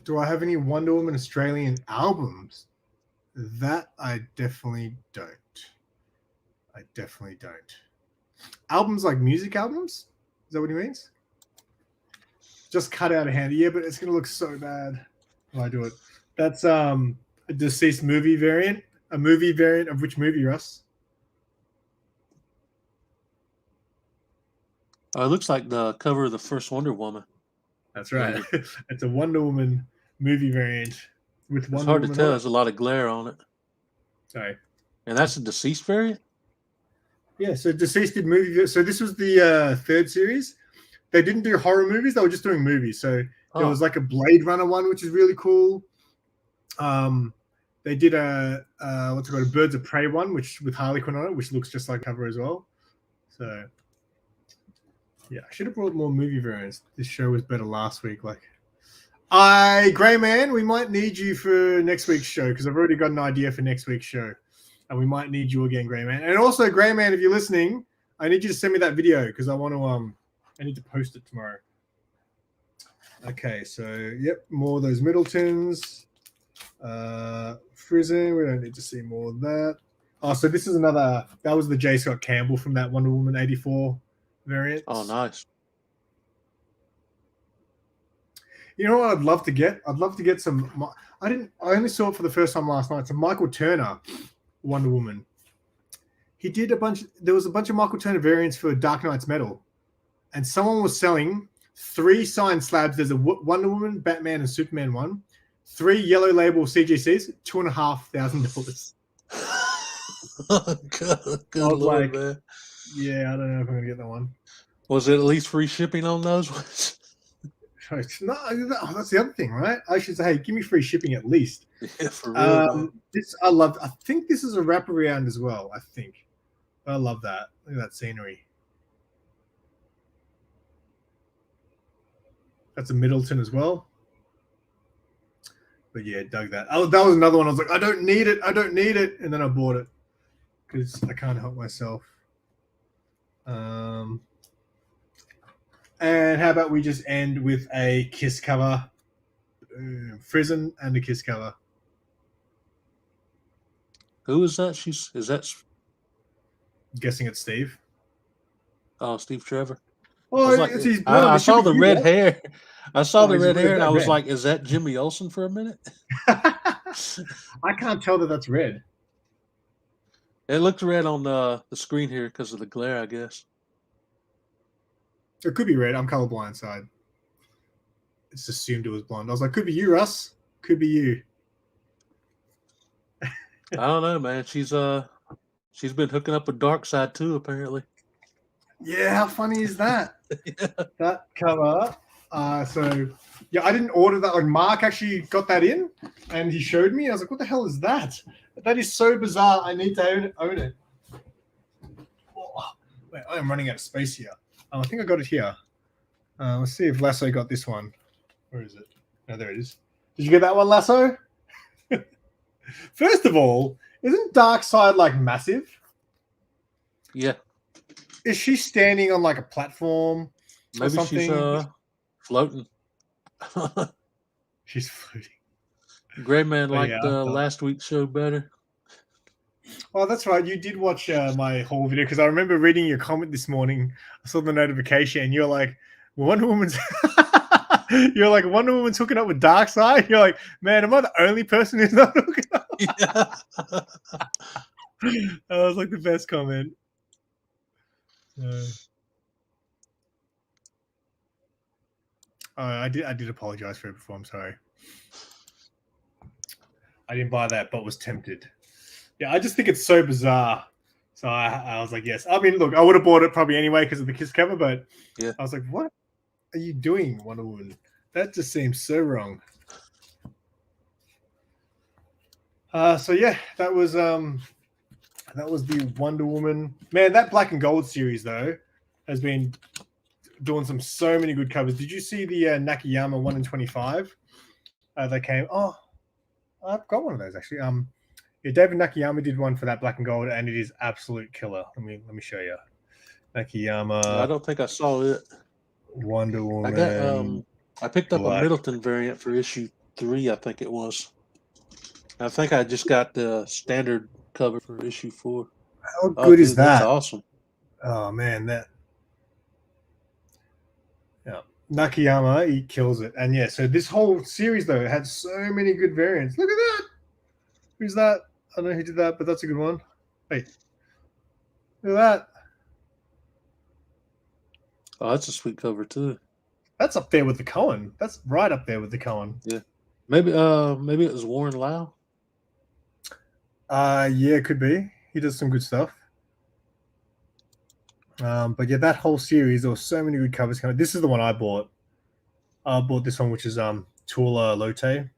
Do I have any Wonder Woman Australian albums? That I definitely don't. Albums like music albums? Is that what he means? Just cut out a hand. Yeah, but it's gonna look so bad if I do it. That's a deceased movie variant. A movie variant of which movie, Russ? It looks like the cover of the first Wonder Woman. That's right. It's a Wonder Woman movie variant with It's Wonder hard Woman to tell. on it. There's a lot of glare on it. Sorry. And that's a deceased variant? Yeah, so Deceased did movie. So this was the third series. They didn't do horror movies. They were just doing movies. So there was like a Blade Runner one, which is really cool. They did a what's it called, a Birds of Prey one, which with Harley Quinn on it, which looks just like cover as well. So yeah, I should have brought more movie variants. This show was better last week. Grey Man, we might need you for next week's show because I've already got an idea for next week's show, and we might need you again, Grey Man. And also, Grey Man, if you're listening, I need you to send me that video because I want to I need to post it tomorrow. Okay, so yep, more of those Middletons. Frizen, we don't need to see more of that. Oh, so this is another. That was the J. Scott Campbell from that Wonder Woman 84 variant. Oh, nice. You know what I'd love to get? I'd love to get some. I only saw it for the first time last night. It's a Michael Turner Wonder Woman. He did a bunch. There was a bunch of Michael Turner variants for Dark Knight's Metal, and someone was selling 3 signed slabs. There's a Wonder Woman, Batman, and Superman one. 3 yellow label CGCs, $2,500. Good Lord, man. Yeah, I don't know if I'm gonna get that one. Was it at least free shipping on those ones? No, that's the other thing, right? I should say, hey, give me free shipping at least. Yeah, for real. This I loved. I think this is a wraparound as well. I think I love that. Look at that scenery. That's a Middleton as well. But yeah, dug that. Oh, that was another one. I was like, I don't need it. And then I bought it because I can't help myself. And how about we just end with a Kiss cover? Frizen and a Kiss cover. Who is that? I'm guessing it's Steve. Oh, Steve Trevor. Oh, I, it's his brother. I saw the red hair. I saw the he's red hair, red, and I was red. like, "Is that Jimmy Olsen?" For a minute. I can't tell that that's red. It looked red on the screen here because of the glare, I guess. It could be red. I'm colorblind, so it's assumed it was blonde. I was like, could be you, Russ. Could be you. I don't know, man. She's been hooking up with Darkseid too, apparently. Yeah, how funny is that? Yeah. That cover. So yeah, I didn't order that. Like Mark actually got that in, and he showed me. I was like, what the hell is that? That is so bizarre. I need to own it. Oh, wait, I am running out of space here. I think I got it here. Let's see if Lasso got this one. Where is it? Oh, there it is. Did you get that one, Lasso? First of all, isn't Darkseid like massive? Yeah. Is she standing on like a platform? Maybe she's floating. She's floating. Gray Man liked last week's show better. Oh, that's right. You did watch my whole video because I remember reading your comment this morning. I saw the notification, and you're like, Wonder Woman's. You're like, Wonder Woman's hooking up with Darkseid. You're like, man, am I the only person who's not hooking up? Yeah. That was like the best comment. I did apologize for it before. I'm sorry. I didn't buy that, but was tempted. Yeah, I just think it's so bizarre. So I was like, yes. I mean, look, I would have bought it probably anyway because of the Kiss cover, but yeah. I was like, what are you doing, Wonder Woman? That just seems so wrong. So yeah, that was the Wonder Woman. Man, that Black and Gold series though has been doing so many good covers. Did you see the Nakayama 1 in 25? They came. Oh, I've got one of those actually. Yeah, David Nakayama did one for that black and gold, and it is absolute killer. Let me show you. Nakayama, I don't think I saw it. Wonder Woman. I got I picked up a Black. Middleton variant for issue 3, I think it was. I think I just got the standard cover for issue 4. How good is dude, that's that? awesome. Oh man, that. Yeah, Nakayama, he kills it. And yeah, so this whole series though had so many good variants. Look at that. Who's that? I don't know who did that, but that's a good one. Hey, look at that. Oh, that's a sweet cover too. That's up there with the Cohen. That's right up there with the Cohen. Yeah. Maybe it was Warren Lau. Yeah, it could be. He does some good stuff. But yeah, that whole series, there were so many good covers coming. This is the one I bought. I bought this one, which is Tula Lotte.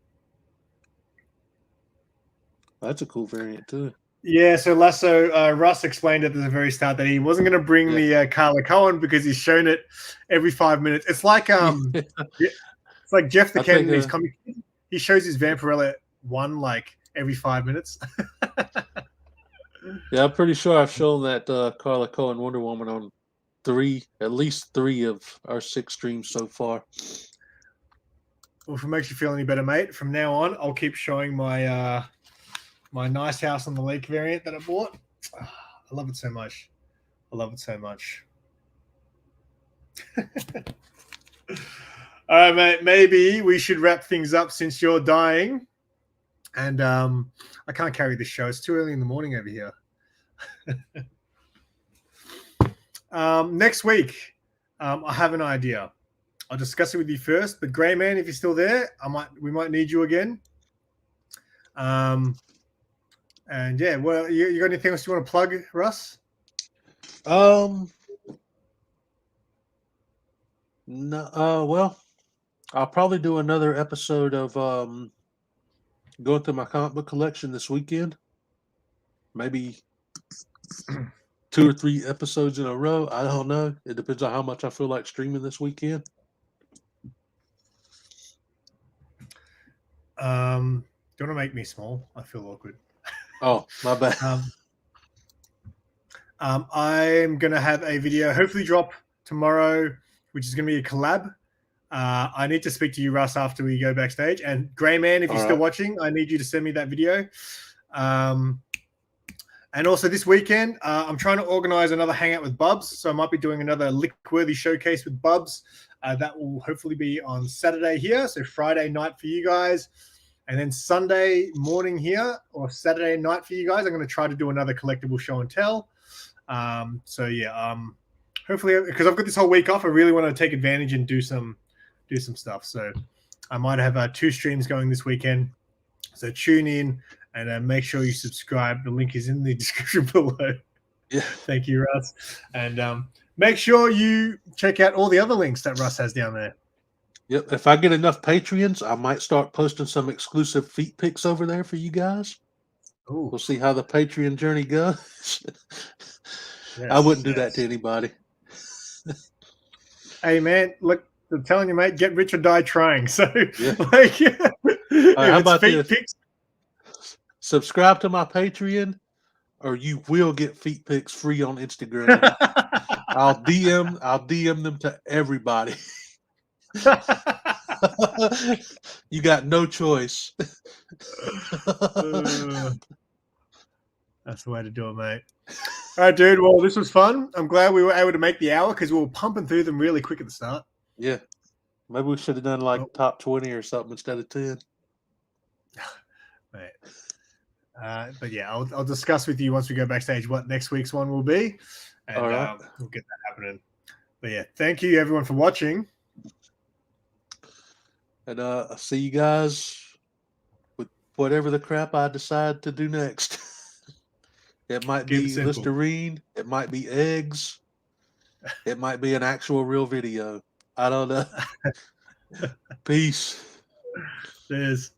That's a cool variant too. Yeah, so Lasso, Russ explained at the very start that he wasn't going to bring the Carla Cohen because he's shown it every 5 minutes. It's like it's like Jeff the Ken in his comic. He shows his Vampirella one like every 5 minutes. Yeah, I'm pretty sure I've shown that Carla Cohen Wonder Woman on at least three of our 6 streams so far. Well, if it makes you feel any better, mate, from now on, I'll keep showing my my Nice House on the Lake variant that I bought. I love it so much. I love it so much. All right, mate. Maybe we should wrap things up since you're dying. And I can't carry this show. It's too early in the morning over here. Next week, I have an idea. I'll discuss it with you first. But Grey Man, if you're still there, we might need you again. And yeah, well, you got anything else you want to plug, Russ? No. Well, I'll probably do another episode of going through my comic book collection this weekend. Maybe 2 or 3 episodes in a row. I don't know. It depends on how much I feel like streaming this weekend. Do you want to make me small? I feel awkward. Oh, my bad. I'm going to have a video hopefully drop tomorrow, which is going to be a collab. I need to speak to you, Russ, after we go backstage. And Grey Man, if you're still watching, I need you to send me that video. And also this weekend, I'm trying to organize another hangout with Bubs. So I might be doing another Lickworthy showcase with Bubs. That will hopefully be on Saturday here. So Friday night for you guys. And then Sunday morning here or Saturday night for you guys. I'm going to try to do another collectible show and tell. So yeah, hopefully, because I've got this whole week off, I really want to take advantage and do some stuff. So I might have 2 streams going this weekend. So tune in and make sure you subscribe. The link is in the description below. Yeah. Thank you, Russ. And make sure you check out all the other links that Russ has down there. Yep. If I get enough Patreons, I might start posting some exclusive feet pics over there for you guys. Ooh. We'll see how the Patreon journey goes. Yes, I wouldn't do that to anybody. Hey, man, look, I'm telling you, mate, get rich or die trying. So, Yeah. like, how about feet this? pics? Subscribe to my Patreon, or you will get feet pics free on Instagram. I'll DM them to everybody. You got no choice. That's the way to do it, mate. All right, dude. Well, this was fun. I'm glad we were able to make the hour because we were pumping through them really quick at the start. Yeah. Maybe we should have done like top 20 or something instead of 10. Mate. But yeah, I'll discuss with you once we go backstage what next week's one will be. And all right. We'll get that happening. But yeah, thank you everyone for watching. And I'll see you guys with whatever the crap I decide to do next. It might be Listerine. It might be eggs. It might be an actual real video. I don't know. Peace. Cheers.